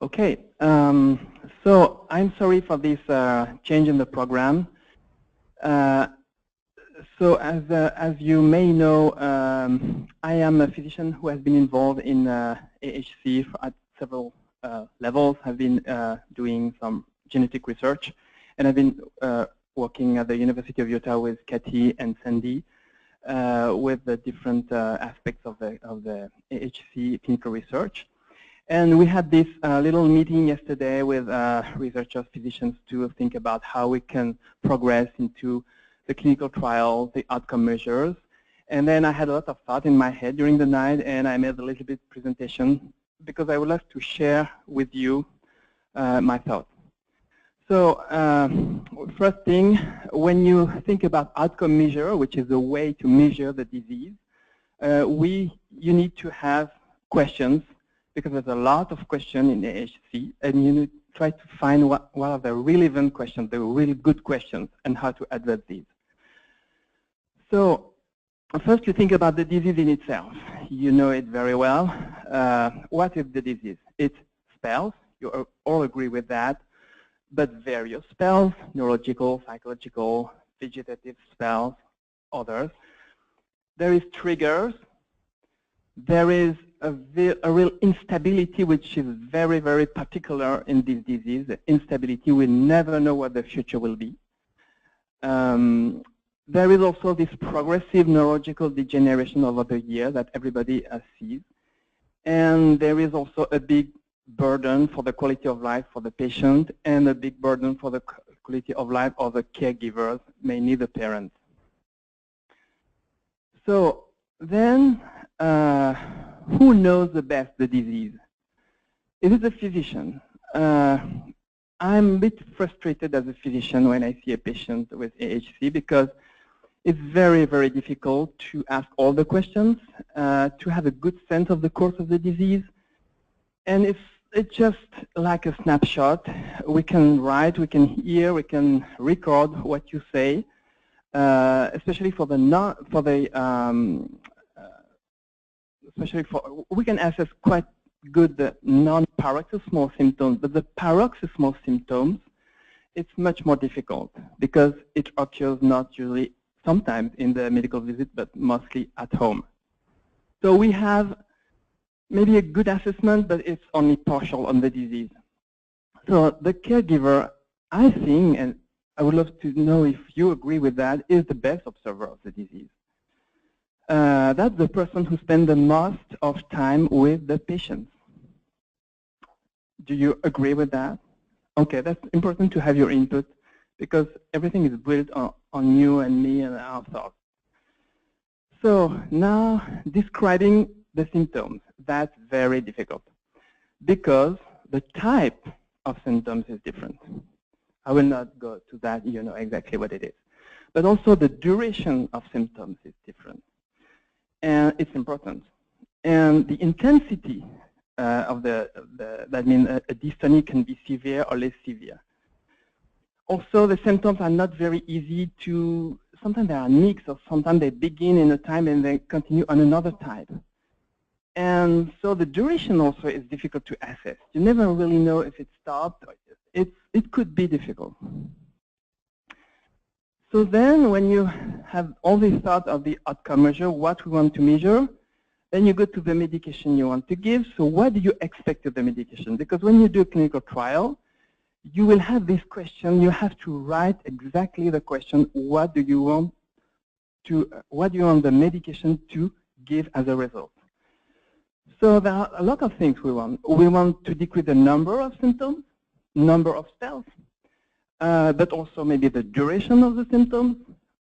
Okay, so I'm sorry for this change in the program. So as you may know, I am a physician who has been involved in AHC at several levels. I've been doing some genetic research, and I've been working at the University of Utah with Kathy and Sandy with the different aspects of the AHC clinical research. And we had this little meeting yesterday with researchers, physicians, to think about how we can progress into the clinical trials, the outcome measures. And then I had a lot of thought in my head during the night, and I made a little bit presentation because I would like to share with you my thoughts. So first thing, when you think about outcome measure, which is a way to measure the disease, you need to have questions, because there's a lot of questions in the AHC, and you need to try to find what are the relevant questions, the really good questions, and how to address these. So first you think about the disease in itself. You know it very well. What is the disease? It's spells. You all agree with that. But various spells, neurological, psychological, vegetative spells, others. There is triggers. There is a real instability, which is very, very particular in this disease. The instability, we never know what the future will be. There is also this progressive neurological degeneration over the years that everybody sees. And there is also a big burden for the quality of life for the patient, and a big burden for the quality of life of the caregivers, mainly the parents. So then, who knows the best the disease? Is it the physician? I'm a bit frustrated as a physician when I see a patient with AHC, because it's very, very difficult to ask all the questions, to have a good sense of the course of the disease. And it's just like a snapshot. We can write, we can hear, we can record what you say, especially for the we can assess quite good the non-paroxysmal symptoms, but the paroxysmal symptoms, it's much more difficult because it occurs not usually sometimes in the medical visit, but mostly at home. So we have maybe a good assessment, but it's only partial on the disease. So the caregiver, I think, and I would love to know if you agree with that, is the best observer of the disease. That's the person who spends the most of time with the patients. Do you agree with that? Okay, that's important to have your input, because everything is built on you and me and our thoughts. So now describing the symptoms, that's very difficult because the type of symptoms is different. I will not go to that, you know exactly what it is. But also the duration of symptoms is different. And it's important. And the intensity of that means a dystonia can be severe or less severe. Also, the symptoms are not very easy to, sometimes they are mixed, or sometimes they begin in a time and they continue on another type. And so the duration also is difficult to assess. You never really know if it stopped. It could be difficult. So then when you have all this thought of the outcome measure, what we want to measure, then you go to the medication you want to give. So what do you expect of the medication? Because when you do a clinical trial, you will have this question. You have to write exactly the question, what do you want the medication to give as a result? So there are a lot of things we want. We want to decrease the number of symptoms, number of spells, but also maybe the duration of the symptoms,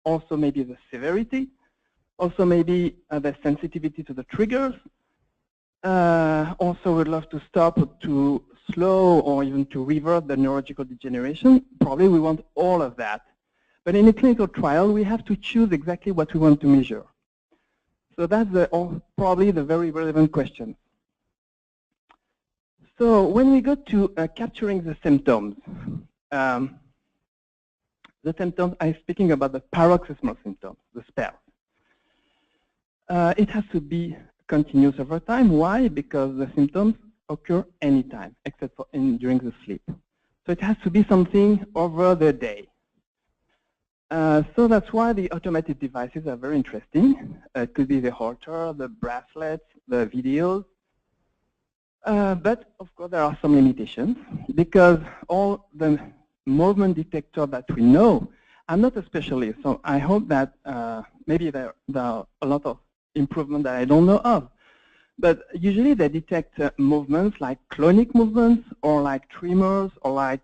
also maybe the severity, also maybe the sensitivity to the triggers. Also, we'd love to stop, to slow, or even to revert the neurological degeneration. Probably we want all of that. But in a clinical trial, we have to choose exactly what we want to measure. So that's probably the very relevant question. So when we go to capturing the symptoms, I'm speaking about the paroxysmal symptoms, the spells. It has to be continuous over time. Why? Because the symptoms occur anytime except for during the sleep. So it has to be something over the day. So that's why the automated devices are very interesting. It could be the halter, the bracelets, the videos. But of course, there are some limitations because all the movement detector that we know, I'm not a specialist, so I hope that maybe there are a lot of improvement that I don't know of. But usually they detect movements like clonic movements or like tremors or like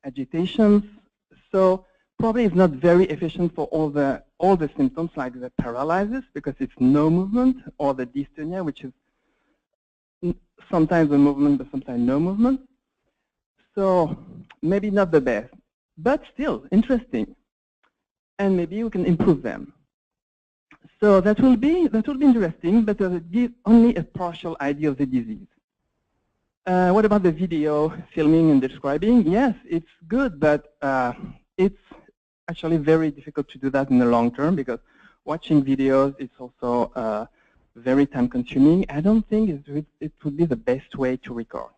agitations. So probably it's not very efficient for all the symptoms like the paralysis because it's no movement, or the dystonia, which is sometimes a movement but sometimes no movement. So maybe not the best, but still interesting. And maybe we can improve them. So that will be interesting, but it gives only a partial idea of the disease. What about the video filming and describing? Yes, it's good, but it's actually very difficult to do that in the long term because watching videos is also very time consuming. I don't think it would be the best way to record.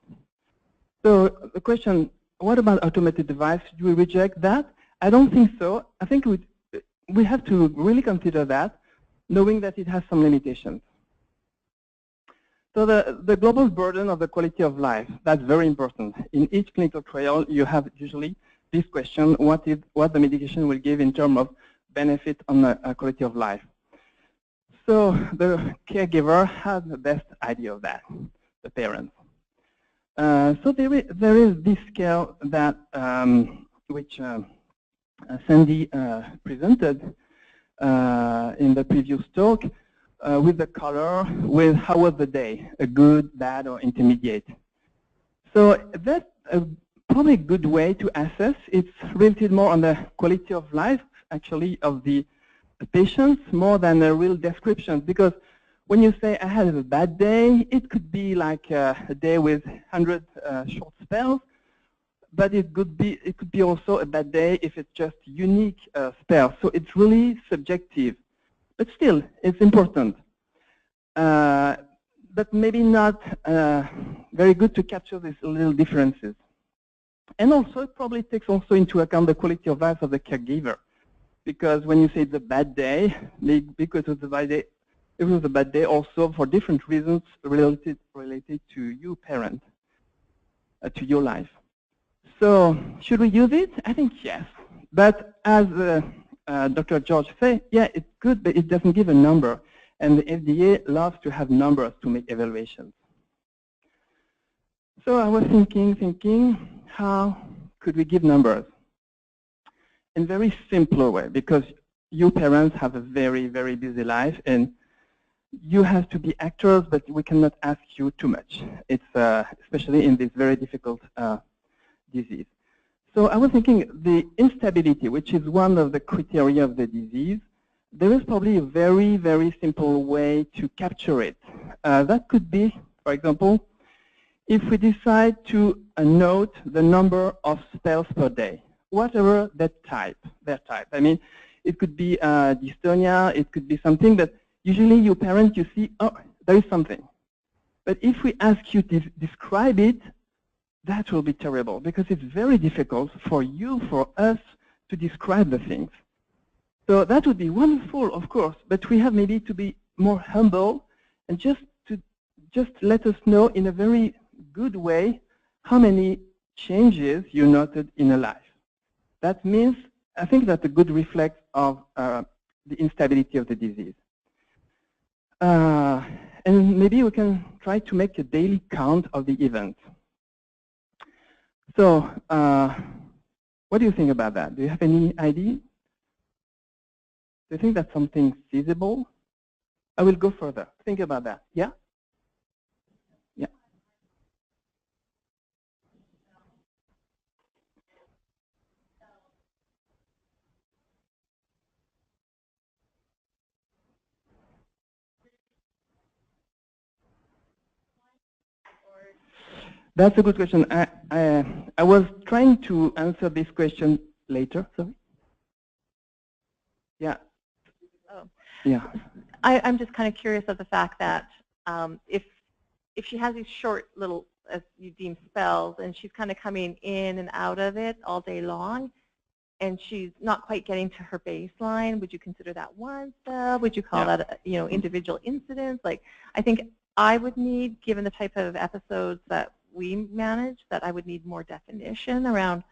So the question, what about automated device? Do we reject that? I don't think so. I think we have to really consider that, knowing that it has some limitations. So the global burden of the quality of life, that's very important. In each clinical trial, you have usually this question, what the medication will give in terms of benefit on the quality of life. So the caregiver has the best idea of that, the parents. So there is this scale that which Sandy presented in the previous talk with the color, with how was the day, a good, bad, or intermediate. So that's probably a good way to assess. It's related more on the quality of life, actually, of the patients, more than a real description. Because when you say, I had a bad day, it could be like a day with 100 short spells, but it could be also a bad day if it's just unique spells. So it's really subjective. But still, it's important. But maybe not very good to capture these little differences. And also, it probably takes also into account the quality of life of the caregiver. Because when you say it's a bad day, because it's a bad day, it was a bad day also for different reasons related to you, parent, to your life. So should we use it? I think yes. But as Dr. George said, yeah, it's good, but it doesn't give a number. And the FDA loves to have numbers to make evaluations. So I was thinking, how could we give numbers? In a very simple way, because you parents have a very, very busy life, and you have to be actors, but we cannot ask you too much. It's especially in this very difficult disease. So I was thinking the instability, which is one of the criteria of the disease, there is probably a very, very simple way to capture it. That could be, for example, if we decide to note the number of spells per day, whatever their type. I mean, it could be dystonia, it could be something that usually you parents, you see, oh, there is something. But if we ask you to describe it, that will be terrible because it's very difficult for you, for us, to describe the things. So that would be wonderful, of course, but we have maybe to be more humble and just let us know in a very good way how many changes you noted in a life. That means, I think that's a good reflex of the instability of the disease. And maybe we can try to make a daily count of the events. So what do you think about that? Do you have any idea? Do you think that's something feasible? I will go further. Think about that. Yeah? Yeah. That's a good question. I was trying to answer this question later. Sorry. Yeah. Oh. Yeah. I'm just kind of curious of the fact that if if she has these short little, as you deem, spells, and she's kind of coming in and out of it all day long, and she's not quite getting to her baseline, would you consider that one spell? Would you call that, individual incidents? Like, I think I would need, given the type of episodes that we manage, that I would need more definition around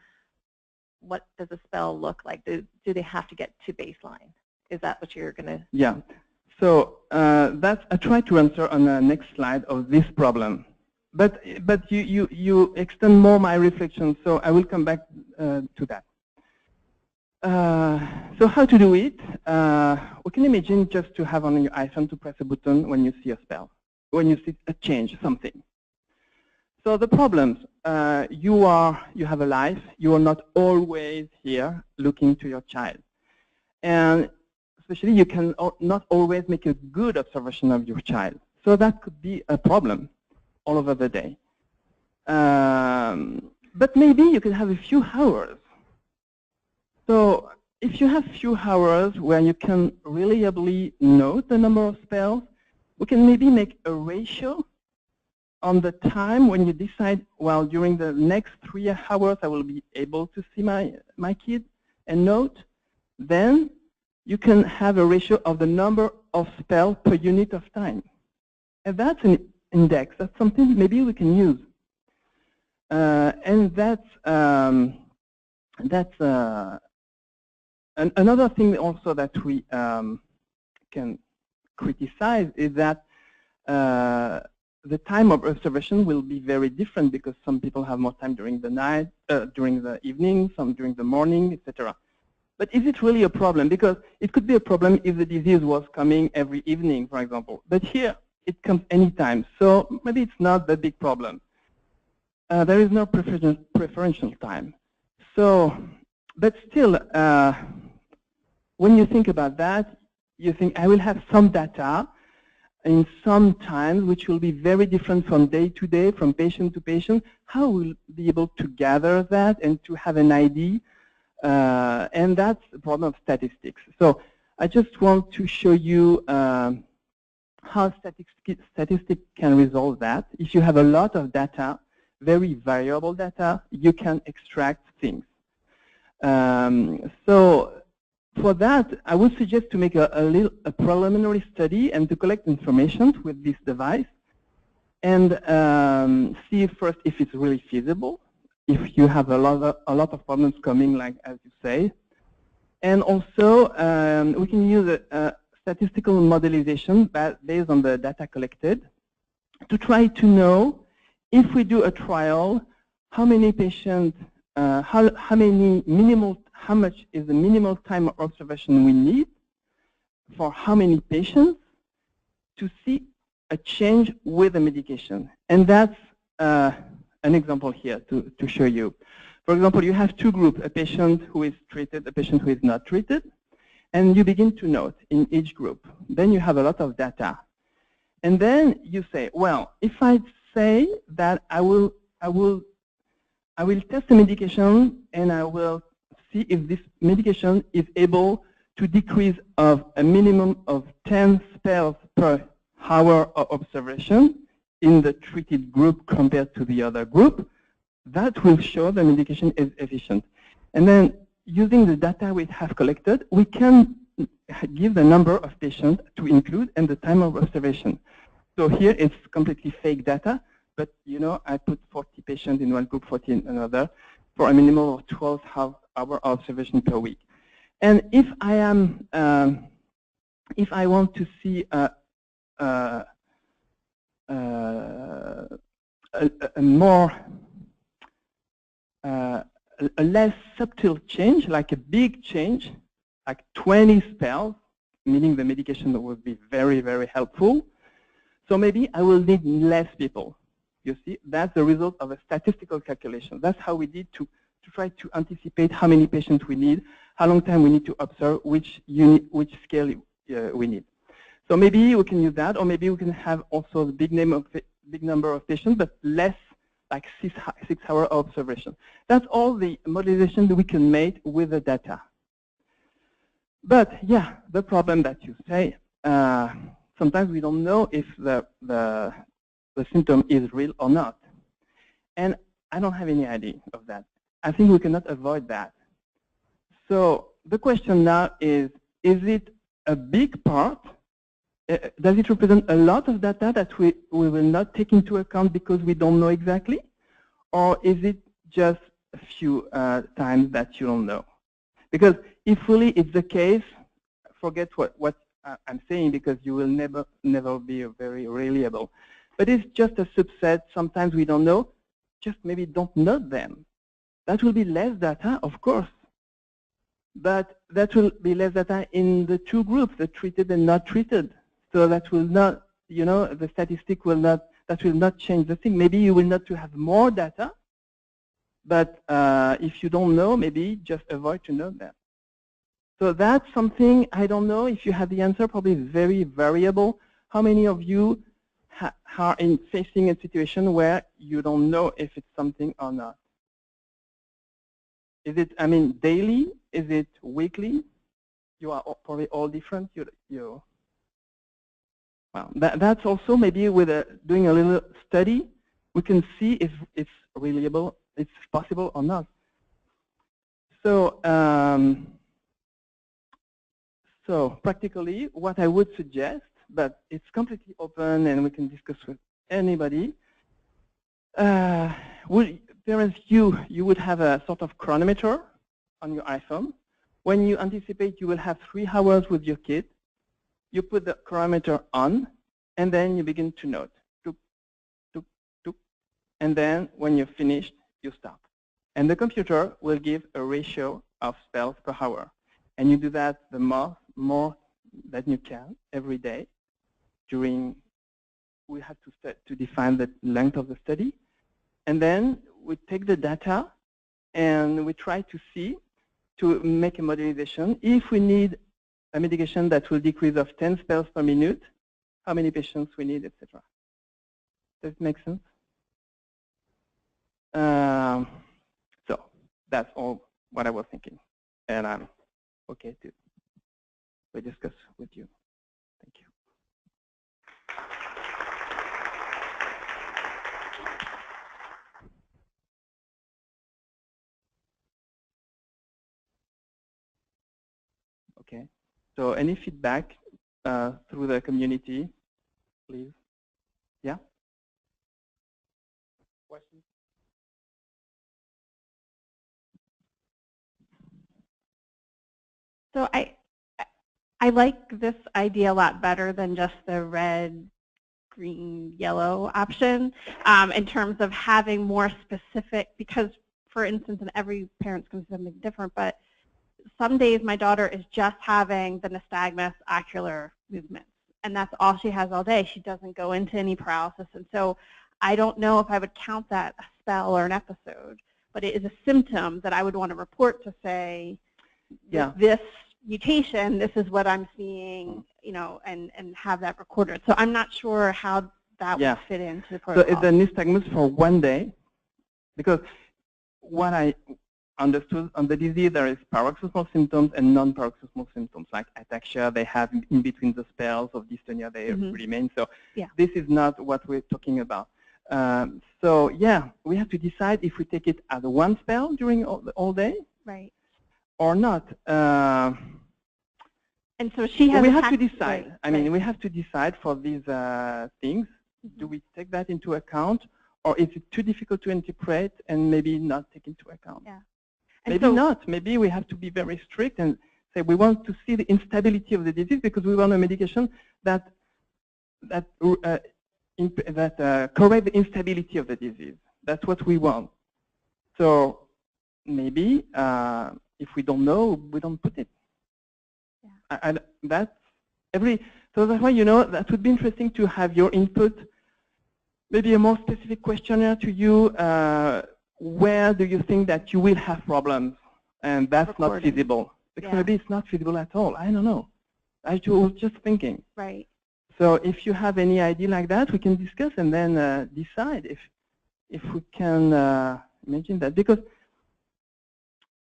what does a spell look like. Do they have to get to baseline? Is that what you're going to? Yeah. So I try to answer on the next slide of this problem. But you extend more my reflection, so I will come back to that. So how to do it? We can imagine just to have on your iPhone to press a button when you see a spell, when you see a change, something. So the problems, you have a life, you are not always here looking to your child. And especially you can not always make a good observation of your child. So that could be a problem all over the day. But maybe you could have a few hours. So if you have few hours where you can reliably note the number of spells, we can maybe make a ratio on the time when you decide, well, during the next 3 hours I will be able to see my kid and note. Then you can have a ratio of the number of spells per unit of time. And that's an index. That's something maybe we can use. And that's another thing also that we can criticize is that the time of observation will be very different because some people have more time during the night, during the evening, some during the morning, etc. But is it really a problem? Because it could be a problem if the disease was coming every evening, for example. But here, it comes anytime. So maybe it's not the big problem. There is no preferential time. So, but still, when you think about that, you think, I will have some data in some times which will be very different from day to day, from patient to patient. How will be able to gather that and to have an idea? And that's the problem of statistics. So I just want to show you how statistics can resolve that. If you have a lot of data, very variable data, you can extract things. So for that, I would suggest to make a preliminary study and to collect information with this device and see first if it's really feasible, if you have a lot of problems coming, like as you say. And also, we can use a statistical modelization based on the data collected to try to know if we do a trial, how many patients, how much is the minimal time of observation we need for how many patients to see a change with the medication. And that's an example here to show you. For example, you have two groups, a patient who is treated, a patient who is not treated, and you begin to note in each group. Then you have a lot of data. And then you say, well, if I say that I will test the medication and I will see if this medication is able to decrease of a minimum of 10 spells per hour of observation in the treated group compared to the other group, that will show the medication is efficient. And then using the data we have collected, we can give the number of patients to include and the time of observation. So here it's completely fake data, but I put 40 patients in one group, 40 in another, for a minimum of 12 hour observation per week. And if I want to see a less subtle change, like a big change, like 20 spells, meaning the medication would be very, very helpful. So maybe I will need less people. You see, that's the result of a statistical calculation. That's how we did to try to anticipate how many patients we need, how long time we need to observe, which unit, which scale we need. So maybe we can use that, or maybe we can have also the big number of patients, but less, like 6 hour observation. That's all the modelization that we can make with the data. But yeah, the problem that you say, sometimes we don't know if the the symptom is real or not. And I don't have any idea of that. I think we cannot avoid that. So the question now is it a big part? Does it represent a lot of data that we will not take into account because we don't know exactly? Or is it just a few times that you don't know? Because if really it's the case, forget what I'm saying, because you will never be very reliable. But it's just a subset. Sometimes we don't know. Just maybe don't note them. That will be less data, of course. But that will be less data in the two groups, the treated and not treated. So that will not, the statistic will not, that will not change the thing. Maybe you will not to have more data. But if you don't know, maybe just avoid to note that. So that's something, I don't know if you have the answer, probably very variable. How many of you are facing a situation where you don't know if it's something or not? Is it, daily? Is it weekly? You are probably all different. Well, that's also maybe with doing a little study, we can see if it's reliable, it's possible or not. So, so practically, what I would suggest, but it's completely open and we can discuss with anybody. Parents, you would have a sort of chronometer on your iPhone. When you anticipate you will have 3 hours with your kid, you put the chronometer on, and then you begin to note. Tuk, tuk, tuk. And then when you're finished, you stop. And the computer will give a ratio of spells per hour. And you do that the more than you can every day. We have to define the length of the study. And then we take the data and we try to make a modelization. If we need a medication that will decrease of 10 spells per minute, how many patients we need, etc. Does it make sense? So that's all what I was thinking. And I'm okay to discuss with you. Thank you. Okay. So any feedback through the community, please? Yeah? Questions? So I like this idea a lot better than just the red, green, yellow option in terms of having more specific, because for instance, and every parent's going to do something different, but some days my daughter is just having the nystagmus ocular movements, and that's all she has all day. She doesn't go into any paralysis, and so I don't know if I would count that a spell or an episode, but it is a symptom that I would want to report to say, yeah, this mutation, this is what I'm seeing, and have that recorded. So I'm not sure how that would fit into the protocol. So it's a nystagmus for one day, because what I understood on the disease, there is paroxysmal symptoms and non-paroxysmal symptoms, like ataxia they have in between the spells, of dystonia they remain. So this is not what we're talking about. So yeah, we have to decide if we take it as a one spell during all day, right, or not. And so she has. We have to decide. Right. I mean, we have to decide for these things. Do we take that into account, or is it too difficult to interpret and maybe not take into account? Yeah. Maybe not. Maybe we have to be very strict and say we want to see the instability of the disease because we want a medication that correct the instability of the disease. That's what we want. So maybe if we don't know, we don't put it. Yeah. So that's why, that would be interesting to have your input. Maybe a more specific questionnaire to you. Where do you think that you will have problems? And that's not feasible. Because maybe it's not feasible at all. I don't know. I was just thinking. Right. So if you have any idea like that, we can discuss and then decide if we can mention that. Because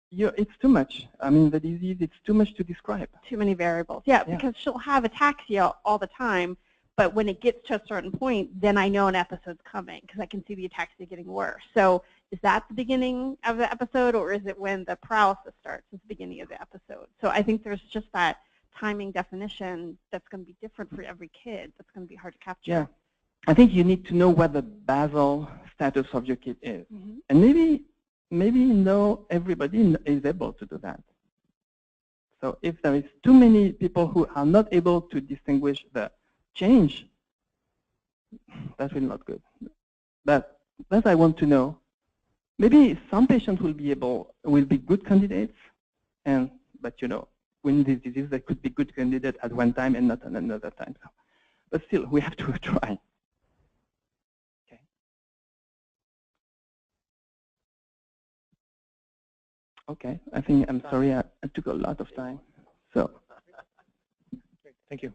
it's too much. I mean, the disease, it's too much to describe. Too many variables. Yeah, because she'll have ataxia all the time, But when it gets to a certain point, then I know an episode's coming because I can see the ataxia getting worse. So is that the beginning of the episode, or is it when the paralysis starts at the beginning of the episode? So I think there's just that timing definition that's going to be different for every kid. That's going to be hard to capture. Yeah. I think you need to know what the basal status of your kid is. Mm-hmm. And maybe everybody is able to do that. So if there is too many people who are not able to distinguish the change, that will not good. But that I want to know. Maybe some patients will be good candidates, but you know, in this disease, they could be good candidates at one time and not at another time. But still, we have to try. Okay. Okay. I think I'm sorry I took a lot of time. So. Thank you.